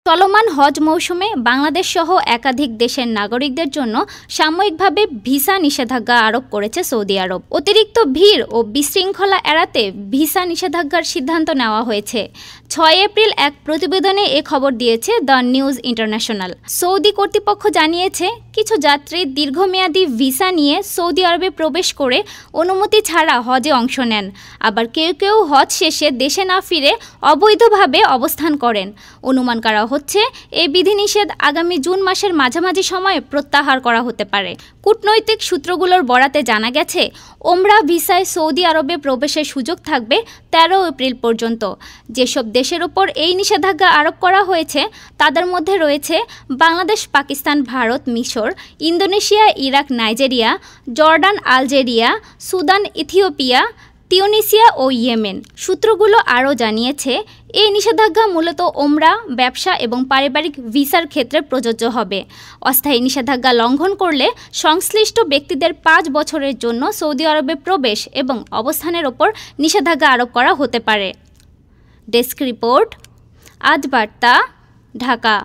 চলমান হজ মৌসুমে বাংলাদেশ সহ একাধিক দেশের নাগরিকদের জন্য সাময়িকভাবে ভিসা নিষেধাজ্ঞা আরোপ করেছে সৌদি আরব। অতিরিক্ত ভিড় ও বিশৃঙ্খলা এড়াতে ভিসা নিষেধাজ্ঞার সিদ্ধান্ত নেওয়া হয়েছে। 6 এপ্রিল এক প্রতিবেদনে এ খবর দিয়েছে দ্য নিউজ ইন্টারন্যাশনাল। সৌদি কর্তৃপক্ষ জানিয়েছে, কিছু যাত্রী দীর্ঘমেয়াদী ভিসা নিয়ে সৌদি আরবে প্রবেশ করে অনুমতি ছাড়া হজে অংশ নেন। আবার কেউ কেউ হজ শেষে দেশে না ফিরে অবৈধভাবে অবস্থান করেন। অনুমান করা হচ্ছে এই বিধিনিষেধ আগামী জুন মাসের মাঝামাঝি সময়ে প্রত্যাহার করা হতে পারে। কূটনৈতিক সূত্রগুলোর বরাতে জানা গেছে, ওমরা ভিসায় সৌদি আরবে প্রবেশের সুযোগ থাকবে 13 এপ্রিল পর্যন্ত। যেসব দেশের ওপর এই নিষেধাজ্ঞা আরোপ করা হয়েছে তাদের মধ্যে রয়েছে বাংলাদেশ, পাকিস্তান, ভারত, মিশর, Indonesia, Iraq, Nigeria, Jordan, Algeria, Sudan, Ethiopia, Tunisia ও ইয়েমেন। সূত্রগুলো আরও জানিয়েছে, এই নিষেধাজ্ঞা মূলত ওমরা, ব্যবসা এবং পারিবারিক ভিসার ক্ষেত্রে প্রযোজ্য হবে। অস্থায়ী নিষেধাজ্ঞা লঙ্ঘন করলে সংশ্লিষ্ট ব্যক্তিদের 5 বছরের জন্য সৌদি আরবে প্রবেশ এবং অবস্থানের ওপর নিষেধাজ্ঞা আরোপ করা হতে পারে। ডেস্ক রিপোর্ট, আজ বার্তা, ঢাকা।